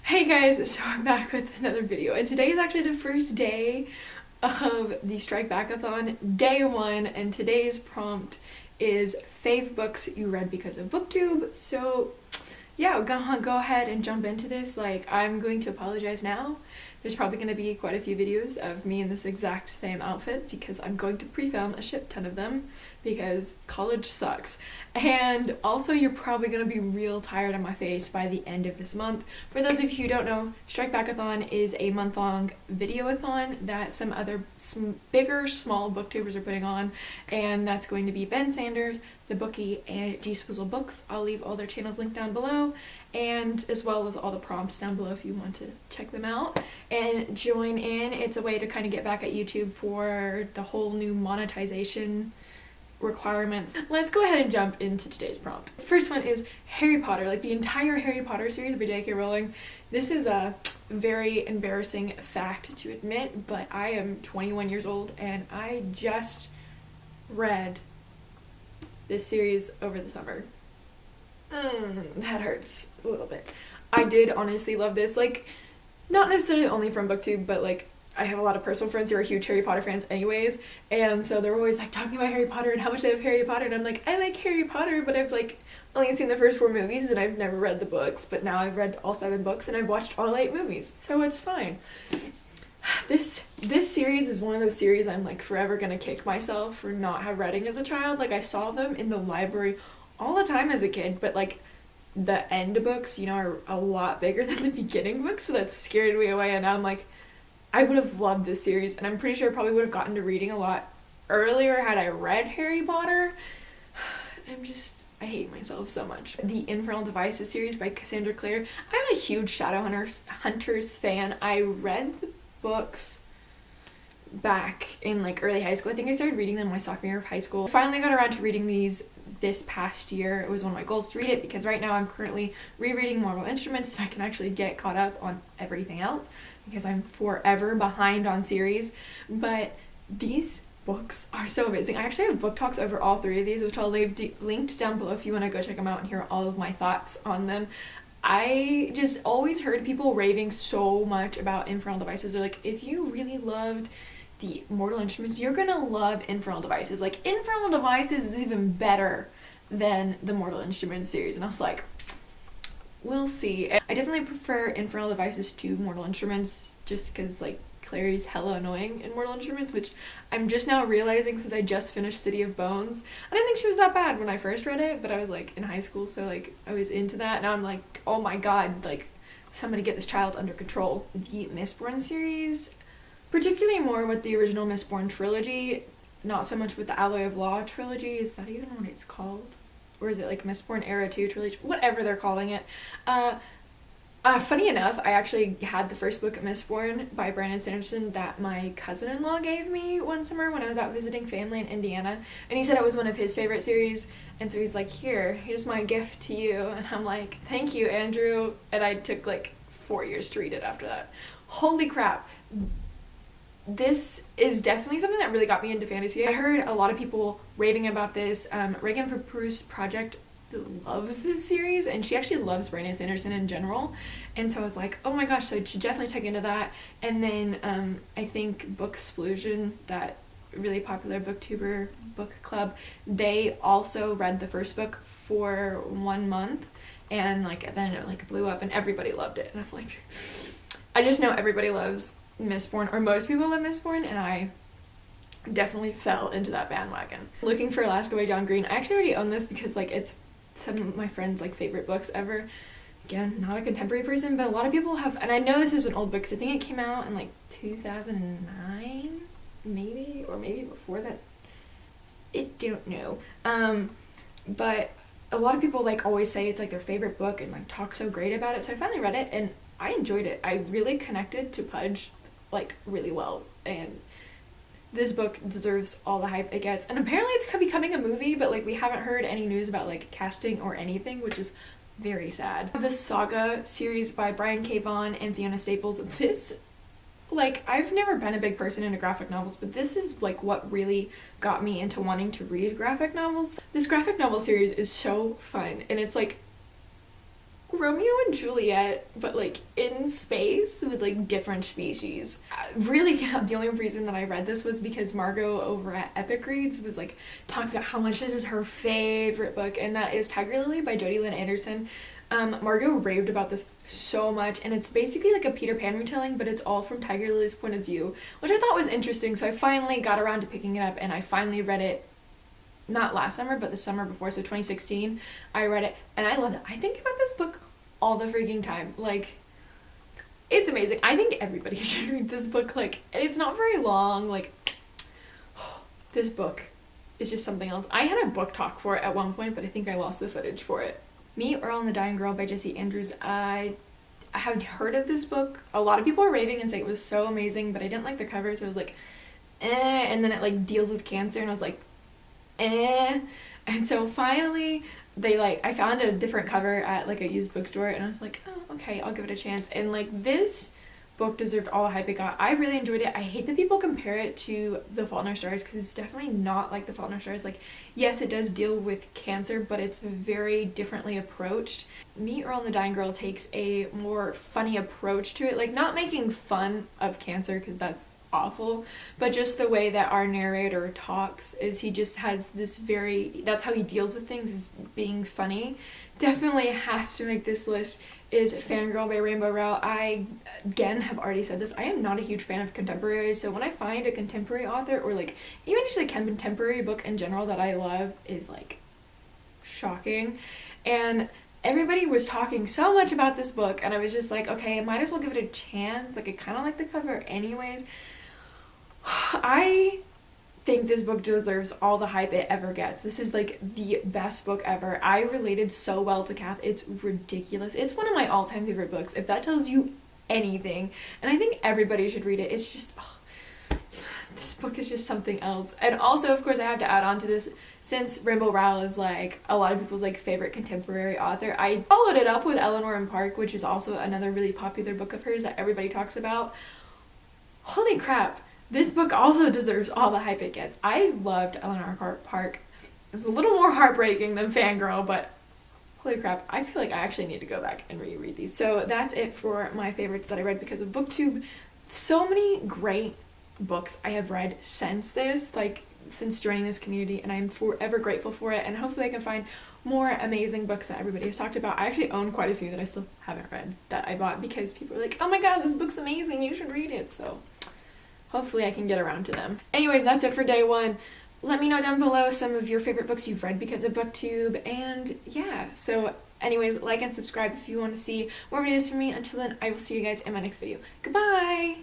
Hey guys, so I'm back with another video, and today is actually the first day of the Stikeback-a-thon, day one, and today's prompt is fave books you read because of Booktube. So yeah, we're gonna go ahead and jump into this. Like, I'm going to apologize now. There's probably going to be quite a few videos of me in this exact same outfit because I'm going to pre-film a shit ton of them because college sucks. And also, you're probably going to be real tired of my face by the end of this month. For those of you who don't know, Stikeback-a-thon is a month-long video-a-thon that some other bigger, small booktubers are putting on, and that's going to be Ben Sanders, The Bookie, and G Swizzle Books. I'll leave all their channels linked down below, and as well as all the prompts down below if you want to check them out and join in. It's a way to kind of get back at YouTube for the whole new monetization requirements. Let's go ahead and jump into today's prompt. The first one is Harry Potter, like the entire Harry Potter series by J.K. Rowling. This is a very embarrassing fact to admit, but I am 21 years old and I just read this series over the summer. That hurts a little bit. I did honestly love this, like, not necessarily only from Booktube, but like I have a lot of personal friends who are huge Harry Potter fans anyways, and so they're always like talking about Harry Potter and how much they love Harry Potter, and I'm like, I like Harry Potter, but I've like only seen the first 4 movies and I've never read the books, but now I've read all 7 books and I've watched all 8 movies, so it's fine. This series is one of those series I'm like forever gonna kick myself for not have reading as a child. Like, I saw them in the library all the time as a kid, but like the end books, you know, are a lot bigger than the beginning books, so that scared me away, and now I'm like, I would have loved this series, and I'm pretty sure I probably would have gotten to reading a lot earlier had I read Harry Potter. I hate myself so much. The Infernal Devices series by Cassandra Clare. I'm a huge Shadowhunters fan. I read the books back in like early high school. I think I started reading them my sophomore year of high school. Finally got around to reading these this past year. It was one of my goals to read it because right now I'm currently rereading Mortal Instruments so I can actually get caught up on everything else because I'm forever behind on series. But these books are so amazing. I actually have book talks over all 3 of these, which I'll leave linked down below if you want to go check them out and hear all of my thoughts on them. I just always heard people raving so much about Infernal Devices. They're like, if you really loved the Mortal Instruments, you're gonna love Infernal Devices. Like, Infernal Devices is even better than the Mortal Instruments series. And I was like, we'll see. I definitely prefer Infernal Devices to Mortal Instruments just because, like, Clary's hella annoying in Mortal Instruments, which I'm just now realizing since I just finished City of Bones. I didn't think she was that bad when I first read it, but I was like in high school, so like I was into that. Now I'm like, oh my god, like, somebody get this child under control. The Mistborn series, particularly more with the original Mistborn trilogy, not so much with the Alloy of Law trilogy. Is that even what it's called? Or is it like Mistborn Era 2 trilogy? Whatever they're calling it. Funny enough, I actually had the first book of Mistborn by Brandon Sanderson that my cousin-in-law gave me one summer when I was out visiting family in Indiana, and he said it was one of his favorite series, and so he's like, here's my gift to you, and I'm like, thank you, Andrew, and I took like 4 years to read it after that. Holy crap. This is definitely something that really got me into fantasy. I heard a lot of people raving about this. Reagan for Proust Project loves this series, and she actually loves Brandon Sanderson in general, and so I was like, oh my gosh, so I should definitely check into that. And then I think Booksplosion, that really popular Booktuber book club, they also read the first book for 1 month, and like then it like blew up and everybody loved it, and I'm like, I just know everybody loves Mistborn, or most people love Mistborn, and I definitely fell into that bandwagon. Looking for Alaska by John Green. I actually already own this because like it's some of my friends' like favorite books ever. Again, not a contemporary person, but a lot of people have, and I know this is an old book because I think it came out in like 2009 maybe, or maybe before that. I don't know. But a lot of people like always say it's like their favorite book and like talk so great about it, so I finally read it and I enjoyed it. I really connected to Pudge like really well, and this book deserves all the hype it gets. And apparently it's becoming a movie, but like we haven't heard any news about like casting or anything, which is very sad. The Saga series by Brian K. Vaughan and Fiona Staples. This, like, I've never been a big person into graphic novels, but this is like what really got me into wanting to read graphic novels. This graphic novel series is so fun, and it's like Romeo and Juliet, but like in space with like different species. Really, the only reason that I read this was because Margot over at Epic Reads was like talks about how much this is her favorite book, and that is Tiger Lily by Jodi Lynn Anderson. Margot raved about this so much, and it's basically like a Peter Pan retelling, but it's all from Tiger Lily's point of view, which I thought was interesting. So I finally got around to picking it up, and I finally read it. Not last summer, but the summer before, so 2016, I read it, and I loved it. I think about this book all the freaking time. Like, it's amazing. I think everybody should read this book. Like, it's not very long. Like, this book is just something else. I had a book talk for it at one point, but I think I lost the footage for it. Me, Earl and the Dying Girl by Jessie Andrews. I had heard of this book. A lot of people are raving and say it was so amazing, but I didn't like the cover, so I was like, eh. And then it like deals with cancer, and I was like, eh. And so finally I found a different cover at like a used bookstore, and I was like, oh, okay, I'll give it a chance. And like, this book deserved all the hype it got. I really enjoyed it. I hate that people compare it to The Fault in Our Stars, because it's definitely not like The Fault in Our Stars. Like, yes, it does deal with cancer, but it's very differently approached. Me, Earl and the Dying Girl takes a more funny approach to it, like not making fun of cancer, because that's awful, but just the way that our narrator talks is he just has this that's how he deals with things, is being funny. Definitely has to make this list is Fangirl by Rainbow Rowell. I again have already said this, I am not a huge fan of contemporaries, so when I find a contemporary author, or like even just a contemporary book in general that I love, is like shocking. And everybody was talking so much about this book, and I was just like, okay, I might as well give it a chance. Like, I kind of like the cover anyways. I think this book deserves all the hype it ever gets. This is like the best book ever. I related so well to Kath. It's ridiculous. It's one of my all-time favorite books, if that tells you anything. And I think everybody should read it. It's just, this book is just something else. And also, of course, I have to add on to this, since Rainbow Rowell is like a lot of people's like favorite contemporary author, I followed it up with Eleanor Park, which is also another really popular book of hers that everybody talks about. Holy crap. This book also deserves all the hype it gets. I loved Eleanor Park. It's a little more heartbreaking than Fangirl, but holy crap, I feel like I actually need to go back and reread these. So that's it for my favorites that I read because of Booktube. So many great books I have read since this, like since joining this community, and I'm forever grateful for it, and hopefully I can find more amazing books that everybody has talked about. I actually own quite a few that I still haven't read that I bought because people are like, oh my god, this book's amazing, you should read it. So hopefully I can get around to them. Anyways, that's it for day one. Let me know down below some of your favorite books you've read because of Booktube, and yeah, so anyways, like and subscribe if you want to see more videos from me. Until then, I will see you guys in my next video. Goodbye!